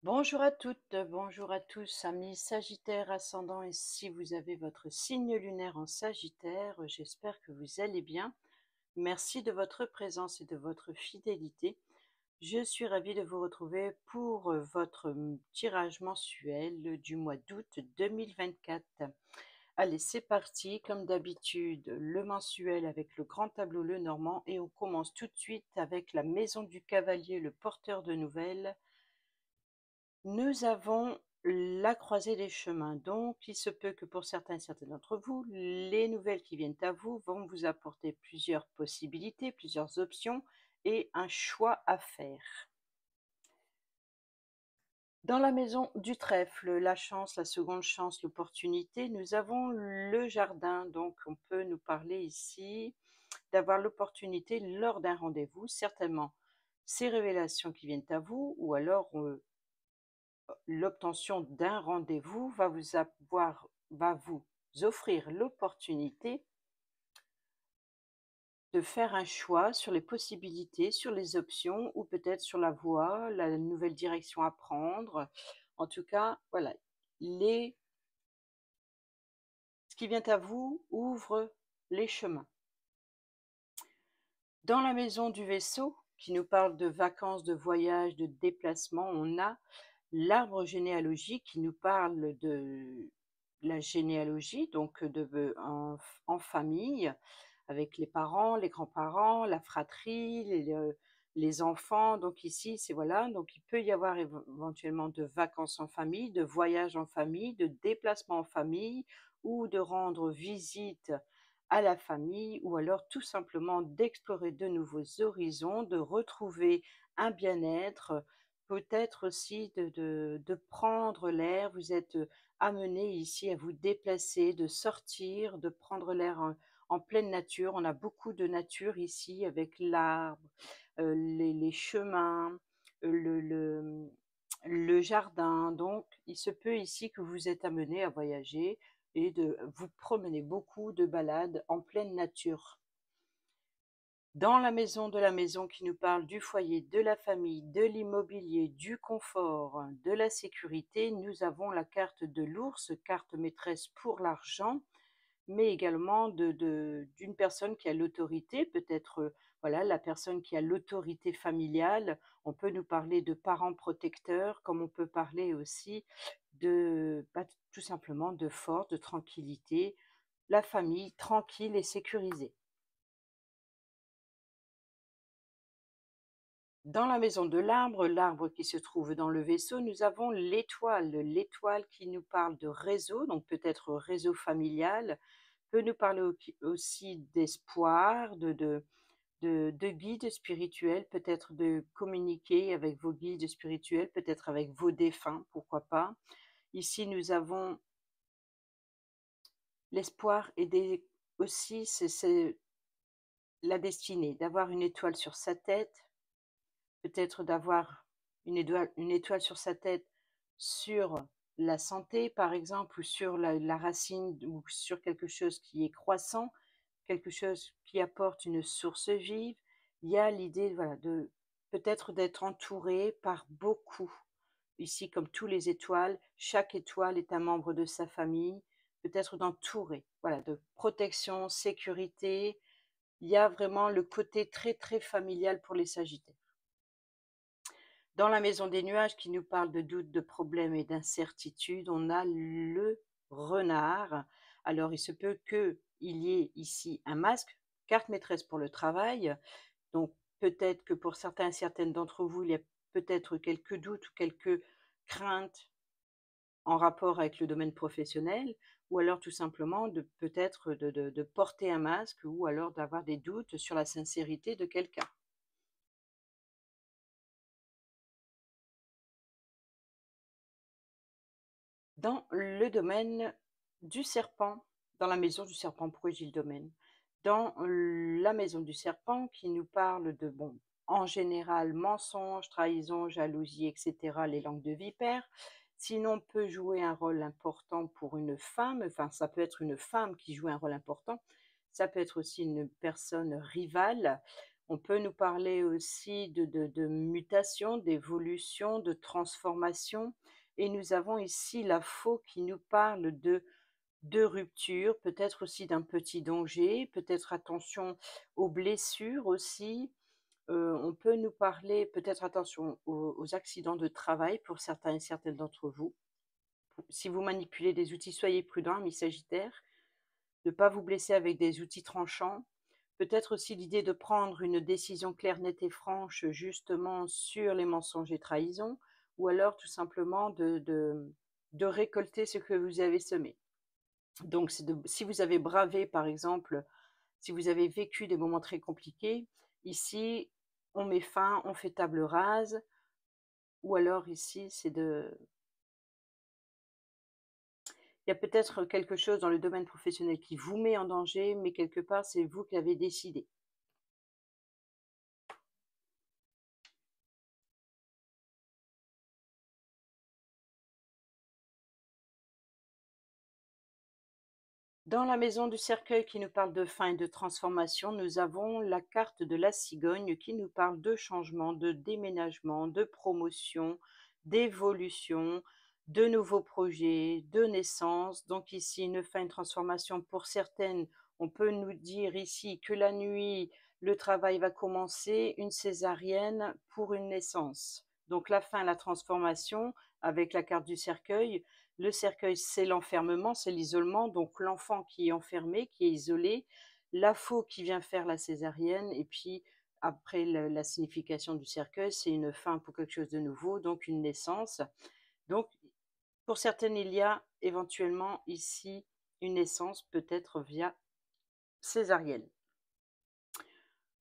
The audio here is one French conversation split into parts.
Bonjour à toutes, bonjour à tous, amis Sagittaire ascendant, et si vous avez votre signe lunaire en Sagittaire, j'espère que vous allez bien. Merci de votre présence et de votre fidélité. Je suis ravie de vous retrouver pour votre tirage mensuel du mois d'août 2024. Allez, c'est parti, comme d'habitude, le mensuel avec le grand tableau Lenormand, et on commence tout de suite avec la maison du cavalier, le porteur de nouvelles. Nous avons la croisée des chemins, donc il se peut que pour certains et certaines d'entre vous, les nouvelles qui viennent à vous vont vous apporter plusieurs possibilités, plusieurs options et un choix à faire. Dans la maison du trèfle, la chance, la seconde chance, l'opportunité, nous avons le jardin, donc on peut nous parler ici d'avoir l'opportunité lors d'un rendez-vous, certainement ces révélations qui viennent à vous, ou alors l'obtention d'un rendez-vous va vous offrir l'opportunité de faire un choix sur les possibilités, sur les options ou peut-être sur la voie, la nouvelle direction à prendre. En tout cas, voilà, ce qui vient à vous ouvre les chemins. Dans la maison du vaisseau, qui nous parle de vacances, de voyages, de déplacements, on a l'arbre généalogique qui nous parle de la généalogie, donc en famille, avec les parents, les grands-parents, la fratrie, les enfants. Donc ici, c'est voilà, donc il peut y avoir éventuellement de vacances en famille, de voyages en famille, de déplacements en famille, ou de rendre visite à la famille, ou alors tout simplement d'explorer de nouveaux horizons, de retrouver un bien-être, peut-être aussi de prendre l'air. Vous êtes amené ici à vous déplacer, de sortir, de prendre l'air en pleine nature. On a beaucoup de nature ici avec l'arbre, les chemins, le jardin. Donc, il se peut ici que vous êtes amené à voyager et de vous promener beaucoup de balades en pleine nature. Dans la maison de la maison qui nous parle du foyer, de la famille, de l'immobilier, du confort, de la sécurité, nous avons la carte de l'ours, carte maîtresse pour l'argent, mais également d'une personne qui a l'autorité, peut-être voilà, la personne qui a l'autorité familiale. On peut nous parler de parents protecteurs, comme on peut parler aussi tout simplement de force, de tranquillité, la famille tranquille et sécurisée. Dans la maison de l'arbre, l'arbre qui se trouve dans le vaisseau, nous avons l'étoile qui nous parle de réseau, donc peut-être réseau familial, peut nous parler aussi d'espoir, de guides spirituels, peut-être de communiquer avec vos guides spirituels, peut-être avec vos défunts, pourquoi pas. Ici, nous avons l'espoir et aussi c'est la destinée, d'avoir une étoile sur sa tête, peut-être d'avoir une étoile sur sa tête sur la santé, par exemple, ou sur la racine, ou sur quelque chose qui est croissant, quelque chose qui apporte une source vive. Il y a l'idée, voilà, de peut-être d'être entouré par beaucoup. Ici, comme tous les étoiles, chaque étoile est un membre de sa famille, peut-être d'entourer, voilà, de protection, sécurité. Il y a vraiment le côté très, très familial pour les Sagittaires. Dans la maison des nuages qui nous parle de doutes, de problèmes et d'incertitudes, on a le renard. Alors, il se peut qu'il y ait ici un masque, carte maîtresse pour le travail. Donc, peut-être que pour certains et certaines d'entre vous, il y a peut-être quelques doutes ou quelques craintes en rapport avec le domaine professionnel, ou alors tout simplement de peut-être de porter un masque, ou alors d'avoir des doutes sur la sincérité de quelqu'un. Dans le domaine du serpent, dans la maison du serpent, pourquoi j'ai le domaine? Dans la maison du serpent qui nous parle de, bon, en général, mensonges, trahison, jalousie, etc., les langues de vipère. Sinon, peut jouer un rôle important pour une femme, enfin, ça peut être une femme qui joue un rôle important, ça peut être aussi une personne rivale. On peut nous parler aussi de mutation, d'évolution, de transformation et nous avons ici la Faux qui nous parle de rupture, peut-être aussi d'un petit danger, peut-être attention aux blessures aussi. On peut nous parler peut-être attention aux accidents de travail pour certains et certaines d'entre vous. Si vous manipulez des outils, soyez prudents, amis Sagittaires, de ne pas vous blesser avec des outils tranchants. Peut-être aussi l'idée de prendre une décision claire, nette et franche, justement sur les mensonges et trahisons, ou alors tout simplement de récolter ce que vous avez semé. Donc, si vous avez bravé, par exemple, si vous avez vécu des moments très compliqués, ici, on met fin, on fait table rase, ou alors ici, il y a peut-être quelque chose dans le domaine professionnel qui vous met en danger, mais quelque part, c'est vous qui avez décidé. Dans la maison du cercueil qui nous parle de fin et de transformation, nous avons la carte de la cigogne qui nous parle de changement, de déménagement, de promotion, d'évolution, de nouveaux projets, de naissance. Donc ici, une fin, une transformation. Pour certaines, on peut nous dire ici que la nuit, le travail va commencer, une césarienne pour une naissance. Donc la fin, la transformation avec la carte du cercueil. Le cercueil, c'est l'enfermement, c'est l'isolement, donc l'enfant qui est enfermé, qui est isolé, la Faux qui vient faire la césarienne, et puis après la signification du cercueil, c'est une fin pour quelque chose de nouveau, donc une naissance. Donc, pour certaines, il y a éventuellement ici une naissance, peut-être via césarienne.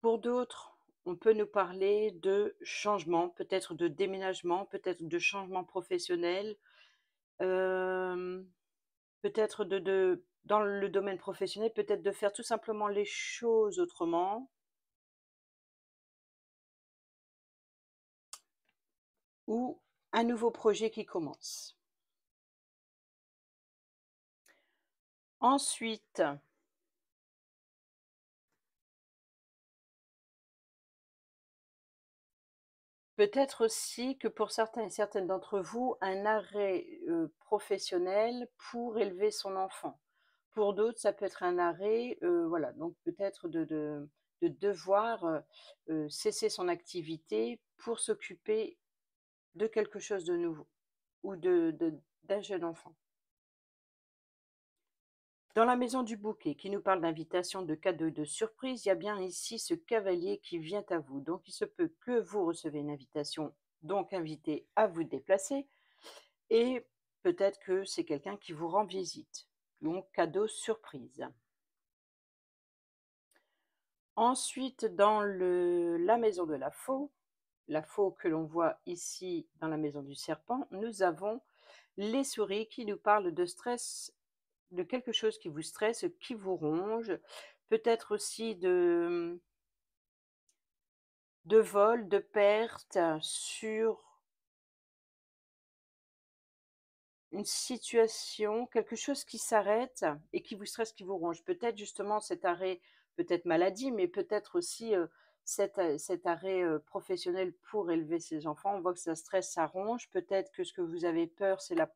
Pour d'autres, on peut nous parler de changement, peut-être de déménagement, peut-être de changement professionnel. Peut-être dans le domaine professionnel, peut-être de faire tout simplement les choses autrement ou un nouveau projet qui commence. Ensuite, peut-être aussi que pour certains et certaines d'entre vous, un arrêt professionnel pour élever son enfant. Pour d'autres, ça peut être un arrêt, voilà, donc peut-être de devoir cesser son activité pour s'occuper de quelque chose de nouveau ou d'un jeune enfant. Dans la maison du bouquet, qui nous parle d'invitation, de cadeaux et de surprise, il y a bien ici ce cavalier qui vient à vous. Donc il se peut que vous recevez une invitation, donc invité à vous déplacer, et peut-être que c'est quelqu'un qui vous rend visite. Donc cadeau surprise. Ensuite, dans la maison de la faux que l'on voit ici dans la maison du serpent, nous avons les souris qui nous parlent de stress, de quelque chose qui vous stresse, qui vous ronge, peut-être aussi de vol, de perte sur une situation, quelque chose qui s'arrête et qui vous stresse, qui vous ronge. Peut-être justement cet arrêt, peut-être maladie, mais peut-être aussi cet arrêt professionnel pour élever ses enfants. On voit que ça stresse, ça ronge. Peut-être que ce que vous avez peur, c'est la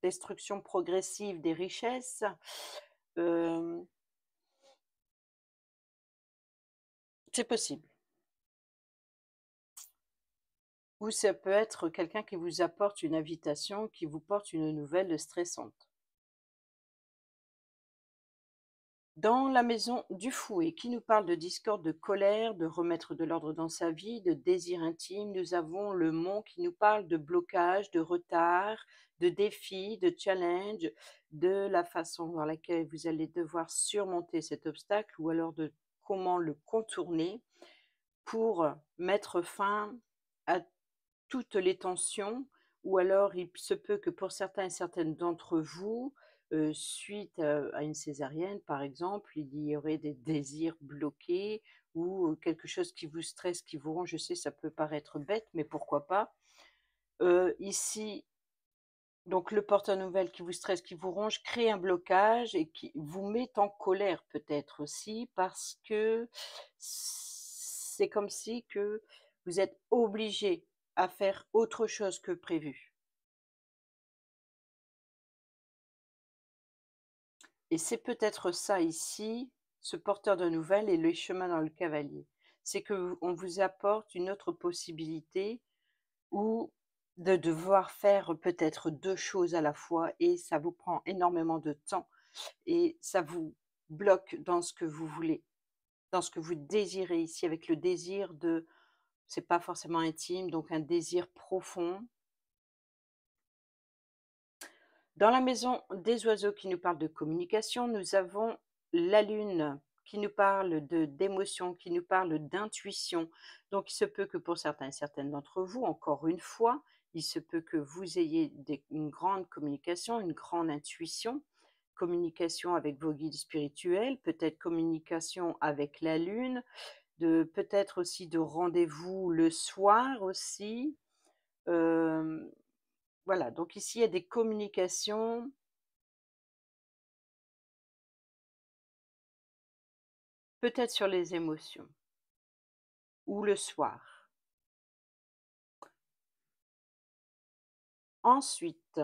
destruction progressive des richesses. Euh, c'est possible. Ou ça peut être quelqu'un qui vous apporte une invitation, qui vous porte une nouvelle stressante. Dans la maison du fouet, qui nous parle de discorde, de colère, de remettre de l'ordre dans sa vie, de désir intime, nous avons le mont qui nous parle de blocage, de retard, de défi, de challenge, de la façon dans laquelle vous allez devoir surmonter cet obstacle ou alors de comment le contourner pour mettre fin à toutes les tensions, ou alors il se peut que pour certains et certaines d'entre vous, suite à une césarienne, par exemple, il y aurait des désirs bloqués ou quelque chose qui vous stresse, qui vous ronge. Je sais, ça peut paraître bête, mais pourquoi pas. Ici, donc le porte-à-nouvelles qui vous stresse, qui vous ronge, crée un blocage et qui vous met en colère peut-être aussi parce que c'est comme si que vous êtes obligé à faire autre chose que prévu. Et c'est peut-être ça ici, ce porteur de nouvelles et le chemin dans le cavalier. C'est qu'on vous apporte une autre possibilité ou de devoir faire peut-être 2 choses à la fois et ça vous prend énormément de temps et ça vous bloque dans ce que vous voulez, dans ce que vous désirez ici avec le désir de c'est pas forcément intime, donc un désir profond. Dans la maison des oiseaux qui nous parle de communication, nous avons la lune qui nous parle d'émotion, qui nous parle d'intuition. Donc il se peut que pour certains et certaines d'entre vous, encore une fois, il se peut que vous ayez une grande communication, une grande intuition, communication avec vos guides spirituels, peut-être communication avec la lune, peut-être aussi de rendez-vous le soir aussi. Euh, voilà, donc ici il y a des communications. Peut-être sur les émotions ou le soir. Ensuite,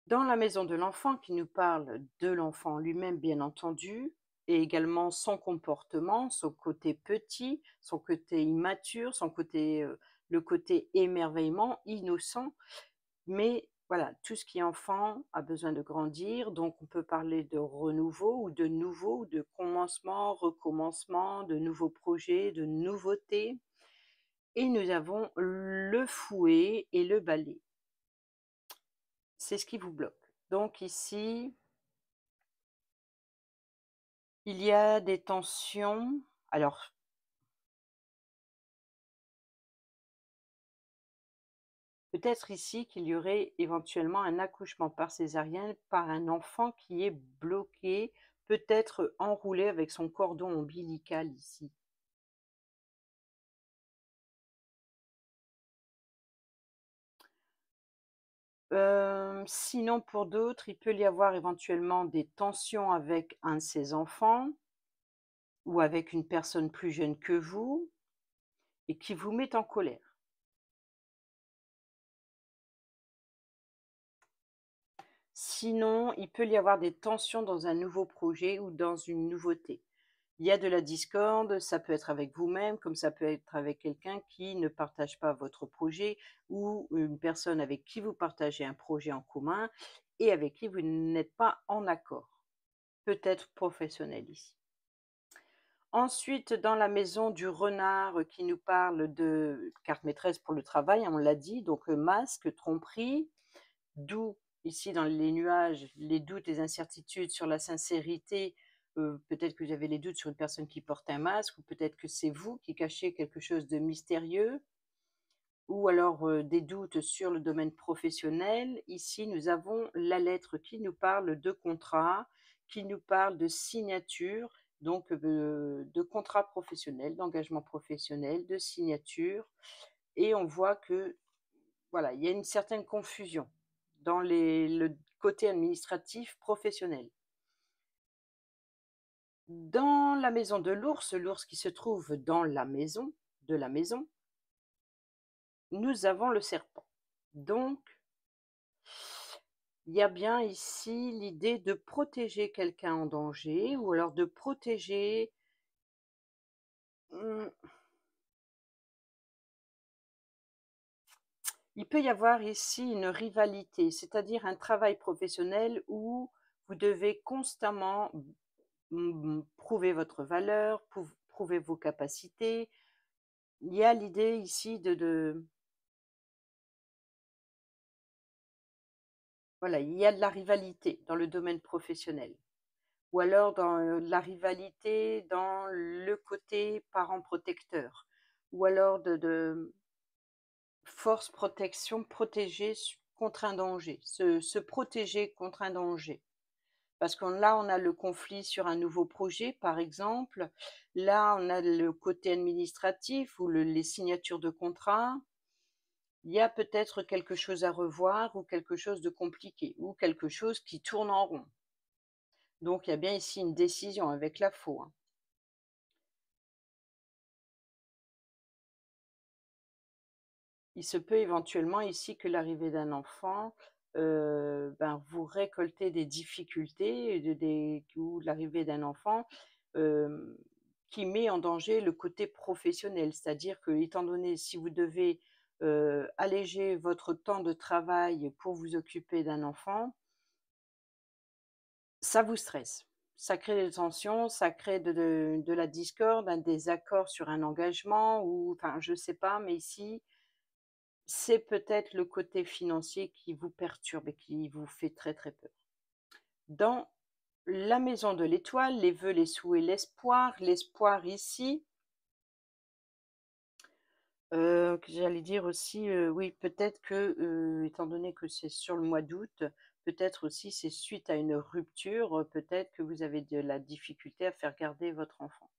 dans la maison de l'enfant qui nous parle de l'enfant lui-même, bien entendu, et également son comportement, son côté petit, son côté immature, le côté émerveillement, innocent. Mais voilà, tout ce qui est enfant a besoin de grandir, donc on peut parler de renouveau ou de nouveau, ou de commencement, recommencement, de nouveaux projets, de nouveautés. Et nous avons le fouet et le balai. C'est ce qui vous bloque. Donc ici, il y a des tensions. Alors, peut-être ici qu'il y aurait éventuellement un accouchement par césarienne par un enfant qui est bloqué, peut-être enroulé avec son cordon ombilical ici. Sinon, pour d'autres, il peut y avoir éventuellement des tensions avec un de ses enfants ou avec une personne plus jeune que vous et qui vous met en colère. Sinon, il peut y avoir des tensions dans un nouveau projet ou dans une nouveauté. Il y a de la discorde, ça peut être avec vous-même, comme ça peut être avec quelqu'un qui ne partage pas votre projet ou une personne avec qui vous partagez un projet en commun et avec qui vous n'êtes pas en accord. Peut-être professionnel ici. Ensuite, dans la maison du renard qui nous parle de carte maîtresse pour le travail, on l'a dit, donc masque, tromperie, d'où ici dans les nuages, les doutes, les incertitudes sur la sincérité. Peut-être que vous avez les doutes sur une personne qui porte un masque, ou peut-être que c'est vous qui cachez quelque chose de mystérieux, ou alors des doutes sur le domaine professionnel. Ici, nous avons la lettre qui nous parle de contrat, qui nous parle de signature, donc de contrat professionnel, d'engagement professionnel, de signature. Et on voit que voilà, il y a une certaine confusion dans le côté administratif professionnel. Dans la maison de l'ours qui se trouve dans la maison de la maison, nous avons le serpent. Donc, il y a bien ici l'idée de protéger quelqu'un en danger ou alors de protéger. Mmh, il peut y avoir ici une rivalité, c'est-à-dire un travail professionnel où vous devez constamment prouver votre valeur, prouver vos capacités. Il y a l'idée ici voilà, il y a de la rivalité dans le domaine professionnel. Ou alors dans la rivalité dans le côté parent protecteur. Ou alors de force protection, protéger contre un danger, se protéger contre un danger. Parce que là, on a le conflit sur un nouveau projet, par exemple. Là, on a le côté administratif ou les signatures de contrat. Il y a peut-être quelque chose à revoir ou quelque chose de compliqué ou quelque chose qui tourne en rond. Donc, il y a bien ici une décision avec la faux, hein. il se peut éventuellement ici que l'arrivée d'un enfant, ben, vous récoltez des difficultés, ou l'arrivée d'un enfant, hem, qui met en danger le côté professionnel. C'est-à-dire que, étant donné si vous devez, alléger votre temps de travail pour vous occuper d'un enfant, ça vous stresse. Ça crée des tensions, ça crée de la discorde, un désaccord sur un engagement ou enfin, je sais pas, mais ici, c'est peut-être le côté financier qui vous perturbe et qui vous fait très, très peur. Dans la maison de l'étoile, les vœux, les souhaits, l'espoir ici, que j'allais dire aussi, oui, peut-être que, étant donné que c'est sur le mois d'août, peut-être aussi c'est suite à une rupture, peut-être que vous avez de la difficulté à faire garder votre enfant.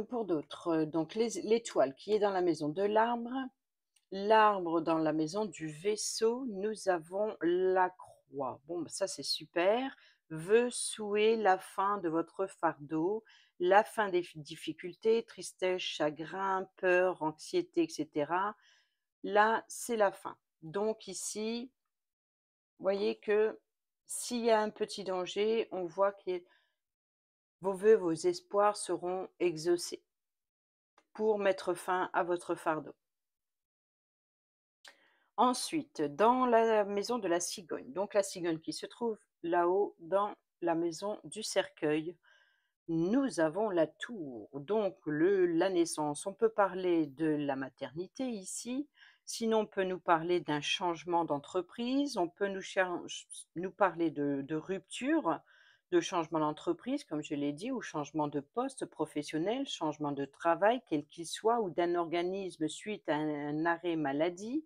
Pour d'autres, donc l'étoile qui est dans la maison de l'arbre dans la maison du vaisseau, nous avons la croix. Bon, bah, ça c'est super. Vœux, souhait, la fin de votre fardeau, la fin des difficultés, tristesse, chagrin, peur, anxiété, etc. Là, c'est la fin. Donc ici, vous voyez que s'il y a un petit danger, on voit que vos vœux, vos espoirs seront exaucés pour mettre fin à votre fardeau. Ensuite, dans la maison de la cigogne, donc la cigogne qui se trouve là-haut dans la maison du cercueil, nous avons la tour, donc la naissance. On peut parler de la maternité ici, sinon on peut nous parler d'un changement d'entreprise, on peut nous parler de rupture, de changement d'entreprise, comme je l'ai dit, ou changement de poste professionnel, changement de travail, quel qu'il soit, ou d'un organisme suite à un arrêt maladie.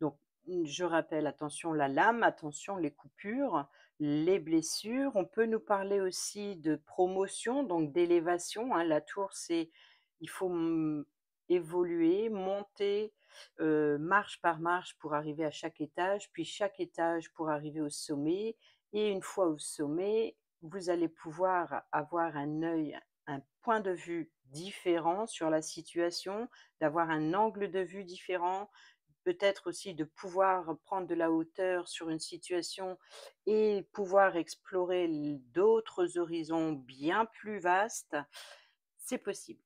Donc, je rappelle, attention la lame, attention les coupures, les blessures. On peut nous parler aussi de promotion, donc d'élévation, hein. La tour, c'est il faut, évoluer, monter, marche par marche pour arriver à chaque étage, puis chaque étage pour arriver au sommet et une fois au sommet, vous allez pouvoir avoir un point de vue différent sur la situation, d'avoir un angle de vue différent, peut-être aussi de pouvoir prendre de la hauteur sur une situation et pouvoir explorer d'autres horizons bien plus vastes, c'est possible.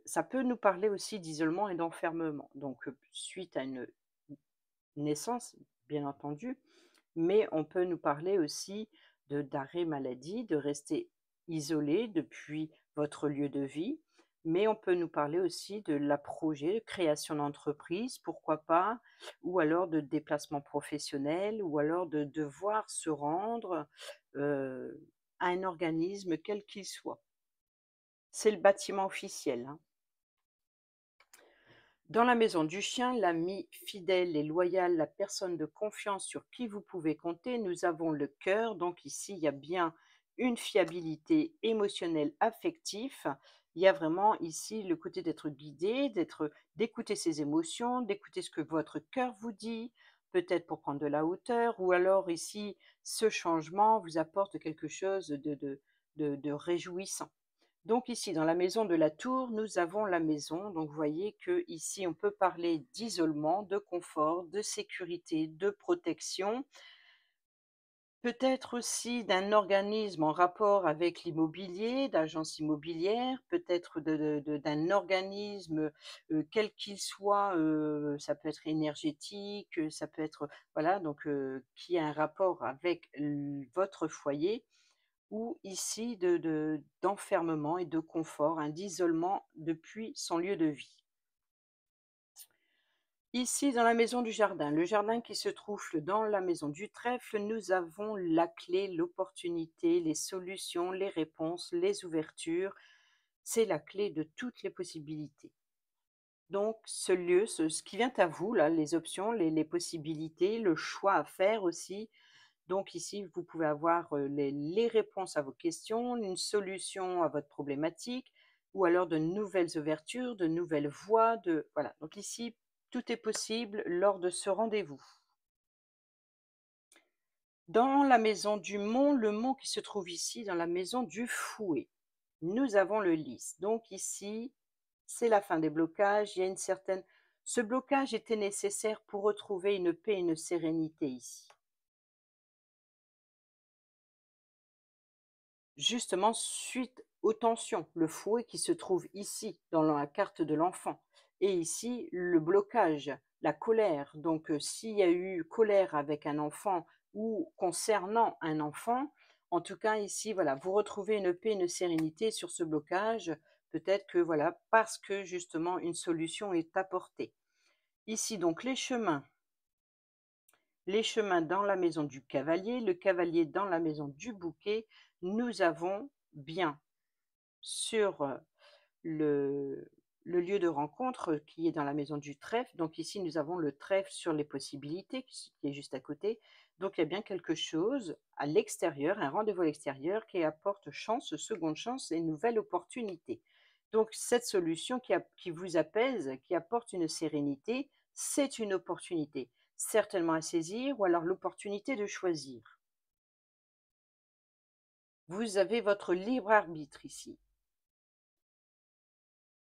Ça peut nous parler aussi d'isolement et d'enfermement. Donc, suite à une naissance, bien entendu, mais on peut nous parler aussi d'arrêt maladie, de rester isolé depuis votre lieu de vie, mais on peut nous parler aussi de la projet, création d'entreprise, pourquoi pas, ou alors de déplacement professionnel, ou alors de devoir se rendre à un organisme quel qu'il soit. C'est le bâtiment officiel, hein. Dans la maison du chien, l'ami fidèle et loyal, la personne de confiance sur qui vous pouvez compter, nous avons le cœur. Donc ici, il y a bien une fiabilité émotionnelle, affective. Il y a vraiment ici le côté d'être guidé, d'écouter ses émotions, d'écouter ce que votre cœur vous dit, peut-être pour prendre de la hauteur, ou alors ici, ce changement vous apporte quelque chose de réjouissant. Donc ici, dans la maison de la tour, nous avons la maison. Donc vous voyez que ici, on peut parler d'isolement, de confort, de sécurité, de protection. Peut-être aussi d'un organisme en rapport avec l'immobilier, d'agence immobilière, peut-être d'un organisme, quel qu'il soit, ça peut être énergétique, ça peut être, voilà, donc qui a un rapport avec votre foyer ou ici d'enfermement et de confort, hein, d'isolement depuis son lieu de vie. Ici, dans la maison du jardin, le jardin qui se trouve dans la maison du trèfle, nous avons la clé, l'opportunité, les solutions, les réponses, les ouvertures. C'est la clé de toutes les possibilités. Donc, ce lieu, ce qui vient à vous, là, les options, les possibilités, le choix à faire aussi, donc ici, vous pouvez avoir, les réponses à vos questions, une solution à votre problématique ou alors de nouvelles ouvertures, de nouvelles voies, voilà. Donc ici, tout est possible lors de ce rendez-vous. Dans la maison du mont, le mont qui se trouve ici dans la maison du fouet, nous avons le lys. Donc ici, c'est la fin des blocages, il y a une certaine Ce blocage était nécessaire pour retrouver une paix et une sérénité ici. Justement, suite aux tensions, le fouet qui se trouve ici, dans la carte de l'enfant, et ici, le blocage, la colère. Donc, s'il y a eu colère avec un enfant ou concernant un enfant, en tout cas ici, voilà, vous retrouvez une paix, une sérénité sur ce blocage. Peut-être que voilà, parce que justement une solution est apportée. Ici, donc, les chemins dans la maison du cavalier, le cavalier dans la maison du bouquet, nous avons bien sur le, le lieu de rencontre qui est dans la maison du trèfle. Donc ici, nous avons le trèfle sur les possibilités qui est juste à côté. Donc il y a bien quelque chose à l'extérieur, un rendez-vous à l'extérieur qui apporte chance, seconde chance et nouvelle opportunité. Donc cette solution qui vous apaise, qui apporte une sérénité, c'est une opportunité, certainement à saisir ou alors l'opportunité de choisir. Vous avez votre libre arbitre ici.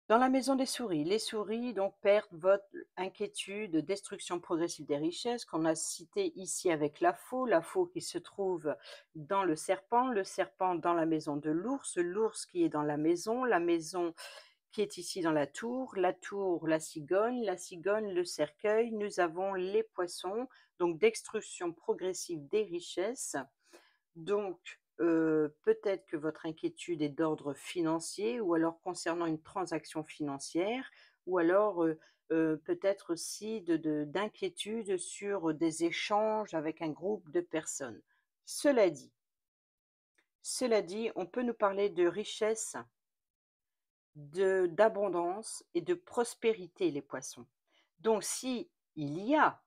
Dans la maison des souris, les souris donc perdent votre inquiétude, destruction progressive des richesses qu'on a cité ici avec la faux qui se trouve dans le serpent dans la maison de l'ours qui est dans la maison qui est ici dans la tour, la cigogne, le cercueil. Nous avons les poissons, donc destruction progressive des richesses. Donc, peut-être que votre inquiétude est d'ordre financier ou alors concernant une transaction financière ou alors, peut-être aussi d'inquiétude sur des échanges avec un groupe de personnes. Cela dit cela dit, on peut nous parler de richesse, de d'abondance et de prospérité, les poissons. Donc si il y a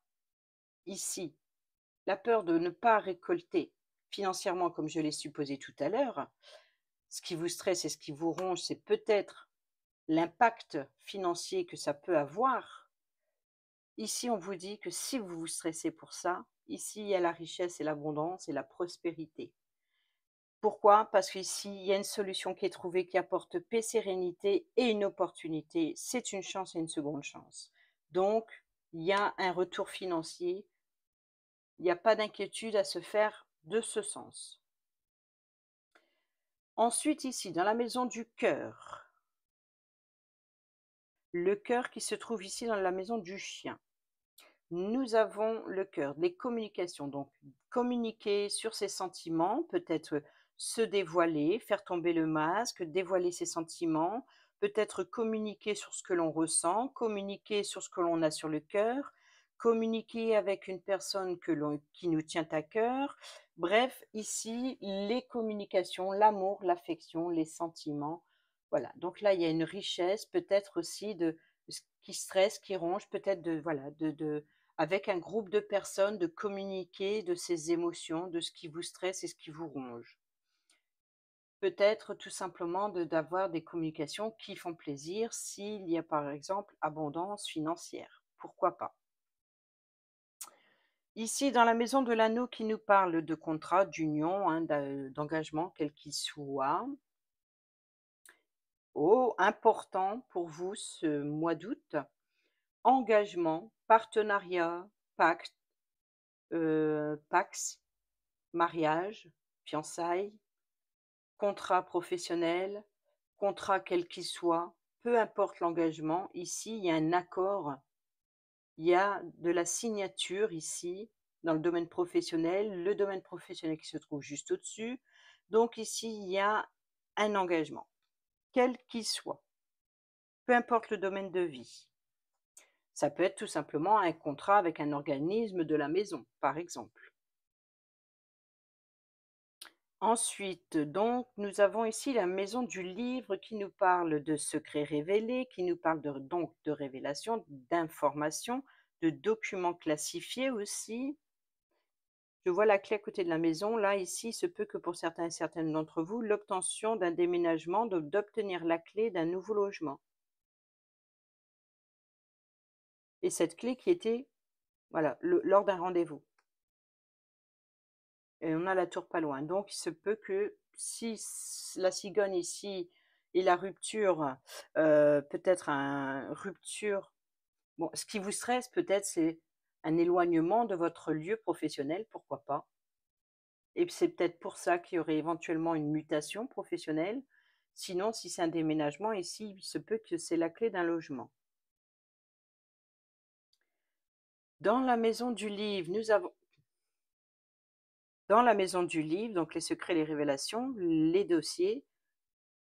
ici la peur de ne pas récolter financièrement comme je l'ai supposé tout à l'heure, ce qui vous stresse et ce qui vous ronge, c'est peut-être l'impact financier que ça peut avoir. Ici, on vous dit que si vous vous stressez pour ça, ici, il y a la richesse et l'abondance et la prospérité. Pourquoi? Parce qu'ici, il y a une solution qui est trouvée qui apporte paix, sérénité et une opportunité. C'est une chance et une seconde chance. Donc, il y a un retour financier. Il n'y a pas d'inquiétude à se faire de ce sens. Ensuite, ici, dans la maison du cœur, le cœur qui se trouve ici dans la maison du chien. Nous avons le cœur, les communications, donc communiquer sur ses sentiments, peut-être se dévoiler, faire tomber le masque, dévoiler ses sentiments, peut-être communiquer sur ce que l'on ressent, communiquer sur ce que l'on a sur le cœur, communiquer avec une personne qui nous tient à cœur. Bref, ici, les communications, l'amour, l'affection, les sentiments. Voilà, donc là, il y a une richesse, peut-être aussi de ce qui stresse, qui ronge, peut-être voilà, avec un groupe de personnes, de communiquer de ses émotions, de ce qui vous stresse et ce qui vous ronge. Peut-être tout simplement d'avoir des communications qui font plaisir s'il y a par exemple abondance financière. Pourquoi pas? Ici, dans la maison de l'anneau qui nous parle de contrat, d'union, hein, d'engagement, quel qu'il soit. Oh, important pour vous ce mois d'août, engagement, partenariat, pacte, pax, mariage, fiançailles, contrat professionnel, contrat quel qu'il soit, peu importe l'engagement, ici, il y a un accord, il y a de la signature ici, dans le domaine professionnel qui se trouve juste au-dessus. Donc ici, il y a un engagement, quel qu'il soit, peu importe le domaine de vie. Ça peut être tout simplement un contrat avec un organisme de la maison, par exemple. Ensuite, donc, nous avons ici la maison du livre qui nous parle de secrets révélés, qui nous parle donc de révélations, d'informations, de documents classifiés aussi. Je vois la clé à côté de la maison. Là, ici, il se peut que pour certains et certaines d'entre vous, l'obtention d'un déménagement, d'obtenir la clé d'un nouveau logement. Et cette clé qui était, voilà, lors d'un rendez-vous. Et on a la tour pas loin. Donc, il se peut que si la cigogne ici et la rupture, peut-être une rupture Bon, ce qui vous stresse peut-être, c'est un éloignement de votre lieu professionnel, pourquoi pas? Et c'est peut-être pour ça qu'il y aurait éventuellement une mutation professionnelle. Sinon, si c'est un déménagement, ici, il se peut que c'est la clé d'un logement. Dans la maison du livre, nous avons dans la maison du livre, donc les secrets, les révélations, les dossiers,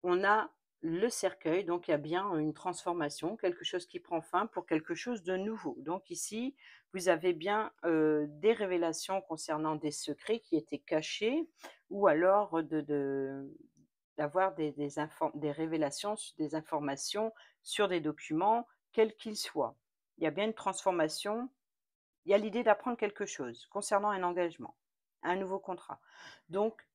on a le cercueil, donc il y a bien une transformation, quelque chose qui prend fin pour quelque chose de nouveau. Donc ici, vous avez bien des révélations concernant des secrets qui étaient cachés, ou alors d'avoir des révélations, des informations sur des documents, quels qu'ils soient. Il y a bien une transformation, il y a l'idée d'apprendre quelque chose concernant un engagement, un nouveau contrat. Donc,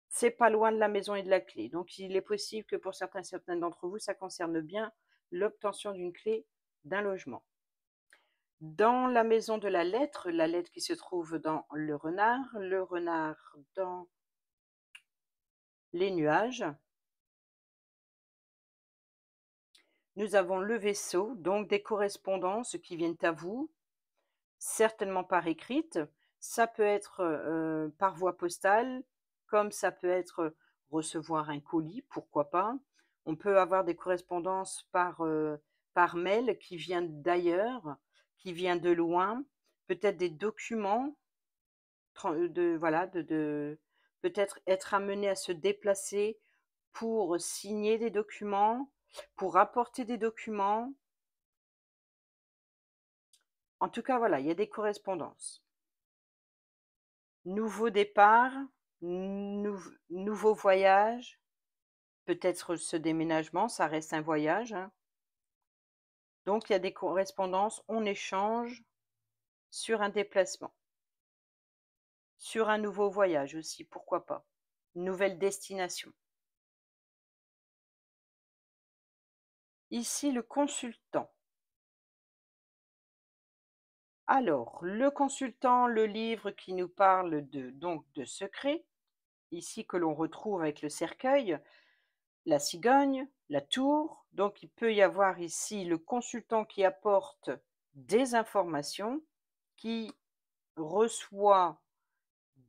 c'est pas loin de la maison et de la clé. Donc, il est possible que pour certaines d'entre vous, ça concerne bien l'obtention d'une clé d'un logement. Dans la maison de la lettre qui se trouve dans le renard dans les nuages, nous avons le vaisseau, donc des correspondances qui viennent à vous, certainement par écrite. Ça peut être par voie postale, comme ça peut être recevoir un colis, pourquoi pas. On peut avoir des correspondances par mail qui viennent d'ailleurs, qui viennent de loin, peut-être des documents, voilà, peut-être être amené à se déplacer pour signer des documents, pour apporter des documents. En tout cas, voilà, il y a des correspondances. Nouveau départ, nouveau voyage, peut-être ce déménagement, ça reste un voyage, hein. Donc il y a des correspondances, on échange sur un déplacement, sur un nouveau voyage aussi, pourquoi pas? Une nouvelle destination. Ici, le consultant. Alors, le consultant, le livre qui nous parle de secrets, ici que l'on retrouve avec le cercueil, la cigogne, la tour. Donc, il peut y avoir ici le consultant qui apporte des informations, qui reçoit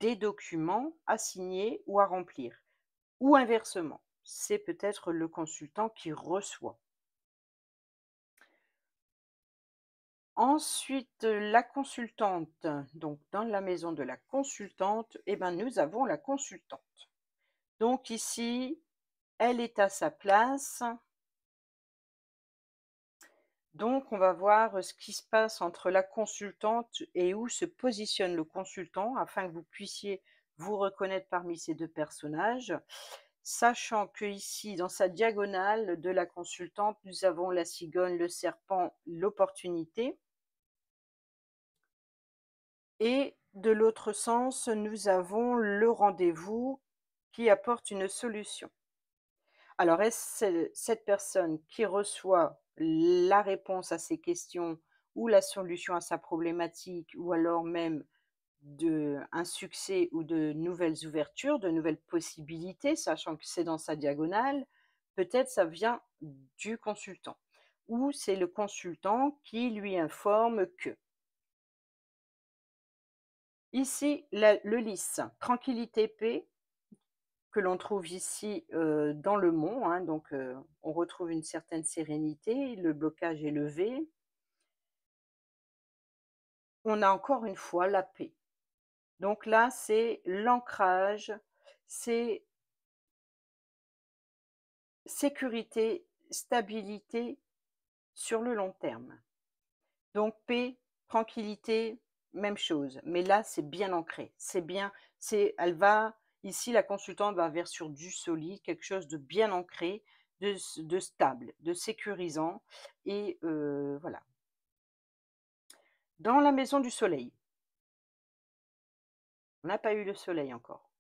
des documents à signer ou à remplir. Ou inversement, c'est peut-être le consultant qui reçoit. Ensuite, la consultante. Donc, dans la maison de la consultante, eh ben, nous avons la consultante. Donc ici, elle est à sa place. Donc, on va voir ce qui se passe entre la consultante et où se positionne le consultant afin que vous puissiez vous reconnaître parmi ces deux personnages. Sachant que ici, dans sa diagonale de la consultante, nous avons la cigogne, le serpent, l'opportunité. Et de l'autre sens, nous avons le rendez-vous qui apporte une solution. Alors, est-ce cette personne qui reçoit la réponse à ses questions ou la solution à sa problématique ou alors même un succès ou de nouvelles ouvertures, de nouvelles possibilités, sachant que c'est dans sa diagonale, peut-être ça vient du consultant ou c'est le consultant qui lui informe que. Ici, le lys, tranquillité, paix, que l'on trouve ici dans le mont, hein, donc on retrouve une certaine sérénité, le blocage est levé. On a encore une fois la paix. Donc là, c'est l'ancrage, c'est sécurité, stabilité sur le long terme. Donc paix, tranquillité, même chose. Mais là, c'est bien ancré. C'est bien, elle va, ici, la consultante va vers sur du solide, quelque chose de bien ancré, de stable, de sécurisant. Et voilà. Dans la maison du soleil, on n'a pas eu le soleil encore.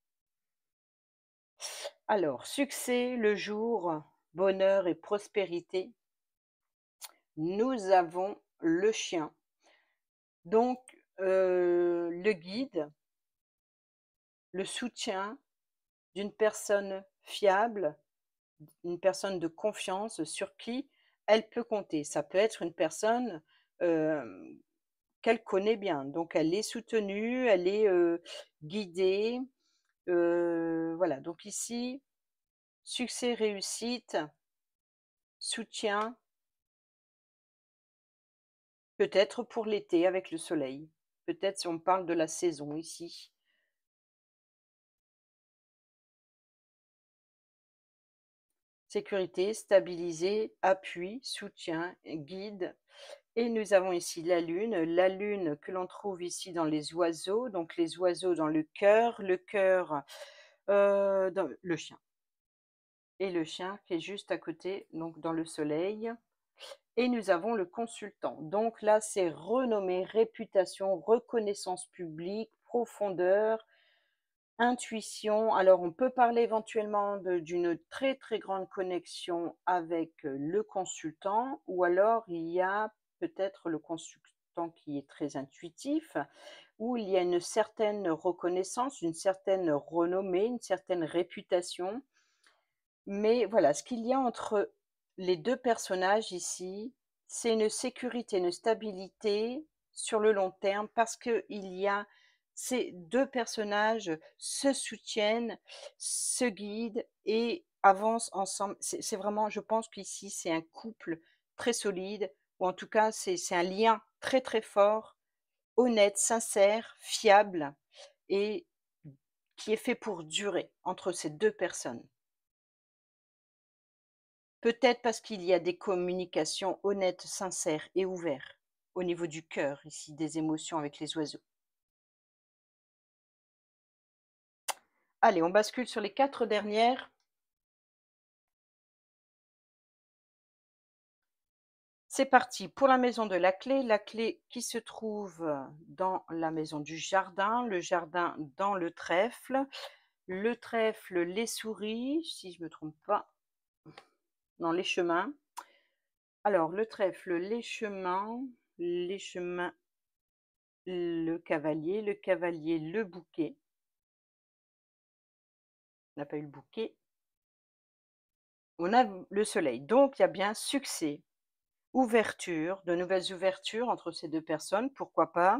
Alors, succès, le jour, bonheur et prospérité. Nous avons le chien. Donc, le guide, le soutien d'une personne fiable, une personne de confiance sur qui elle peut compter. Ça peut être une personne hem, qu'elle connaît bien. Donc elle est soutenue, elle est, guidée, voilà. Donc ici, succès, réussite, soutien, peut-être pour l'été avec le soleil. Peut-être si on parle de la saison ici. Sécurité, stabiliser, appui, soutien, guide. Et nous avons ici la lune que l'on trouve ici dans les oiseaux, donc les oiseaux dans le cœur, dans le chien et le chien qui est juste à côté, donc dans le soleil. Et nous avons le consultant. Donc là, c'est renommée, réputation, reconnaissance publique, profondeur, intuition. Alors, on peut parler éventuellement d'une très très grande connexion avec le consultant, ou alors il y a peut-être le consultant qui est très intuitif, où il y a une certaine reconnaissance, une certaine renommée, une certaine réputation. Mais voilà, ce qu'il y a entre les 2 personnages ici, c'est une sécurité, une stabilité sur le long terme parce qu'il y a ces 2 personnages se soutiennent, se guident et avancent ensemble. C'est vraiment je pense qu'ici, c'est un couple très solide ou en tout cas, c'est un lien très, très fort, honnête, sincère, fiable et qui est fait pour durer entre ces 2 personnes. Peut-être parce qu'il y a des communications honnêtes, sincères et ouvertes au niveau du cœur, ici, des émotions avec les oiseaux. Allez, on bascule sur les 4 dernières. C'est parti pour la maison de la clé qui se trouve dans la maison du jardin, le jardin dans le trèfle, les souris, si je me trompe pas, non, les chemins. Alors, le trèfle, les chemins, le cavalier, le bouquet. On n'a pas eu le bouquet. On a le soleil, donc il y a bien succès, ouverture, de nouvelles ouvertures entre ces 2 personnes, pourquoi pas.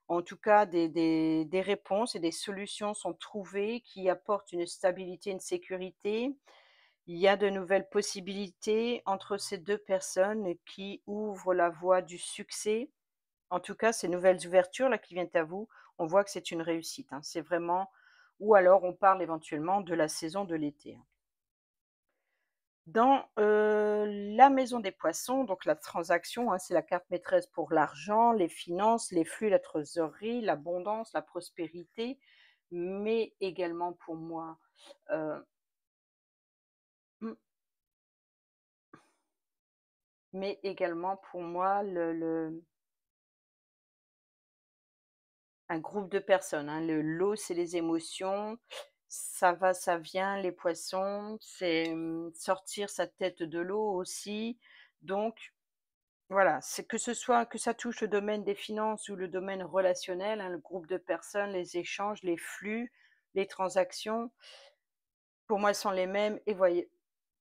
En tout cas, des réponses et des solutions sont trouvées qui apportent une stabilité, une sécurité. Il y a de nouvelles possibilités entre ces 2 personnes qui ouvrent la voie du succès. En tout cas, ces nouvelles ouvertures là qui viennent à vous, on voit que c'est une réussite, hein. C'est vraiment ou alors on parle éventuellement de la saison de l'été, hein. Dans, la maison des poissons, donc la transaction, hein, c'est la carte maîtresse pour l'argent, les finances, les flux, la trésorerie, l'abondance, la prospérité, mais également pour moi, heu, mmh, mais également pour moi le un groupe de personnes, hein. L'eau, c'est les émotions, ça va, ça vient, les poissons, c'est, sortir sa tête de l'eau aussi, donc voilà, c'est que ce soit que ça touche le domaine des finances ou le domaine relationnel, hein, le groupe de personnes, les échanges, les flux, les transactions, pour moi, elles sont les mêmes et voyez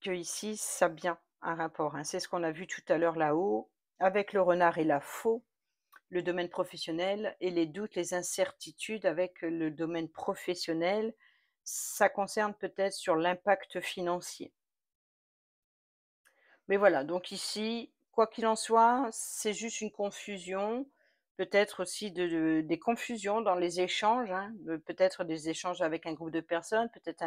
que ici, ça a bien un rapport, hein. C'est ce qu'on a vu tout à l'heure là-haut avec le renard et la faux, le domaine professionnel et les doutes, les incertitudes avec le domaine professionnel. Ça concerne peut-être sur l'impact financier. Mais voilà, donc ici, quoi qu'il en soit, c'est juste une confusion, peut-être aussi des confusions dans les échanges, hein, peut-être des échanges avec un groupe de personnes, peut-être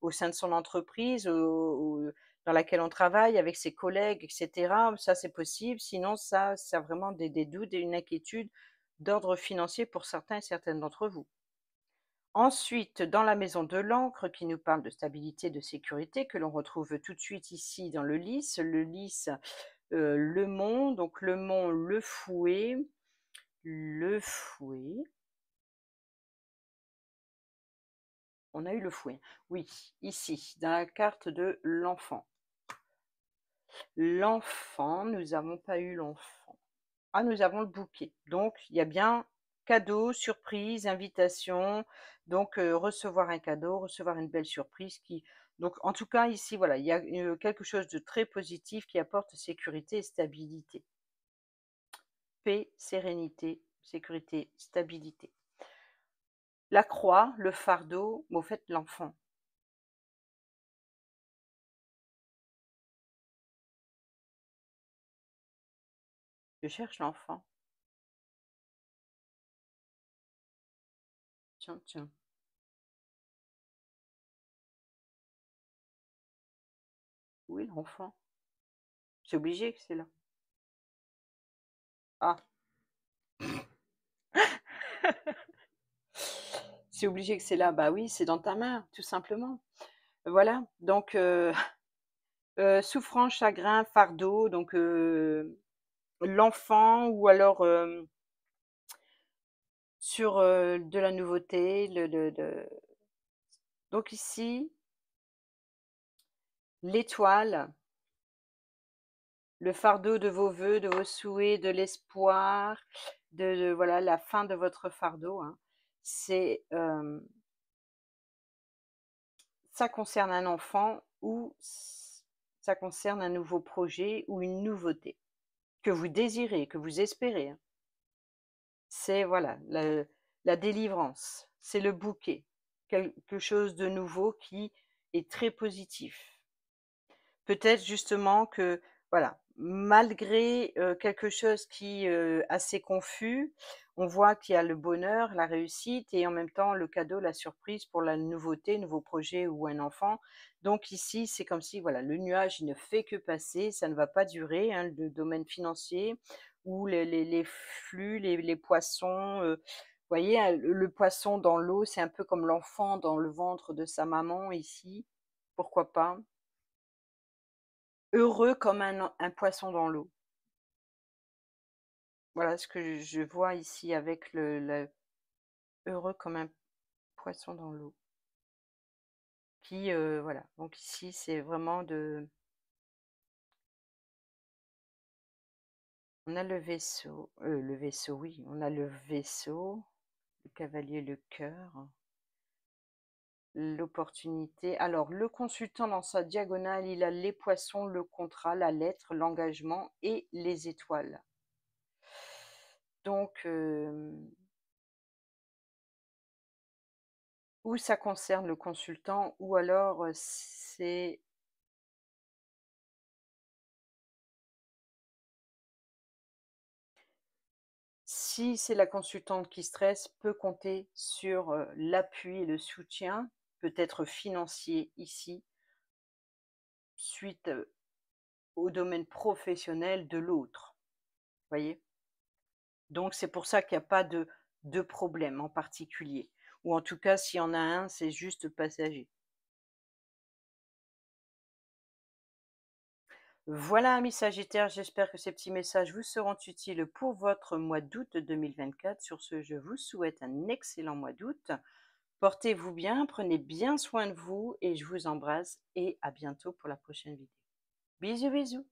au sein de son entreprise dans laquelle on travaille, avec ses collègues, etc. Ça, c'est possible. Sinon, ça a vraiment des doutes et une inquiétude d'ordre financier pour certains et certaines d'entre vous. Ensuite, dans la maison de l'encre qui nous parle de stabilité, de sécurité, que l'on retrouve tout de suite ici dans le lys, le mont, donc le fouet, on a eu le fouet, oui, ici, dans la carte de l'enfant. L'enfant, nous n'avons pas eu l'enfant. Ah, nous avons le bouquet. Donc, il y a bien cadeau, surprise, invitation. Donc, recevoir un cadeau, recevoir une belle surprise qui donc en tout cas ici, voilà, il y a, quelque chose de très positif qui apporte sécurité et stabilité. paix, sérénité, sécurité, stabilité. La croix, le fardeau, mais au fait, l'enfant. Je cherche l'enfant. Tiens, tiens. Oui, l'enfant. C'est obligé que c'est là. Ah, c'est obligé que c'est là. Bah oui, c'est dans ta main, tout simplement. Voilà, donc souffrance, chagrin, fardeau, donc l'enfant ou alors, sur, de la nouveauté, le donc ici, l'étoile, le fardeau de vos vœux, de vos souhaits, de l'espoir, de voilà, la fin de votre fardeau, hein. C'est, ça concerne un enfant ou ça concerne un nouveau projet ou une nouveauté que vous désirez, que vous espérez, hein. C'est voilà, la délivrance, c'est le bouquet, quelque chose de nouveau qui est très positif. Peut-être justement que, voilà, malgré, quelque chose qui, assez confus, on voit qu'il y a le bonheur, la réussite et en même temps le cadeau, la surprise pour la nouveauté, nouveau projet ou un enfant. Donc ici, c'est comme si, voilà, le nuage, il ne fait que passer, ça ne va pas durer, hein, le domaine financier ou les flux, les poissons, vous voyez, le poisson dans l'eau, c'est un peu comme l'enfant dans le ventre de sa maman ici, pourquoi pas? Heureux comme un poisson dans l'eau. Voilà ce que je vois ici avec le heureux comme un poisson dans l'eau qui, voilà, donc ici, c'est vraiment de on a le vaisseau, oui, on a le vaisseau, le cavalier, le cœur, l'opportunité. Alors le consultant dans sa diagonale, il a les poissons, le contrat, la lettre, l'engagement et les étoiles. Donc, ou ça concerne le consultant ou alors, c'est si c'est la consultante qui stresse, peut compter sur, l'appui et le soutien, peut-être financier ici, suite, au domaine professionnel de l'autre, voyez? Donc c'est pour ça qu'il y a pas de problème en particulier ou en tout cas s'il y en a un, c'est juste passager. Voilà, amis sagittaires, j'espère que ces petits messages vous seront utiles pour votre mois d'août 2024. Sur ce, je vous souhaite un excellent mois d'août. Portez-vous bien, prenez bien soin de vous et je vous embrasse et à bientôt pour la prochaine vidéo. Bisous, bisous.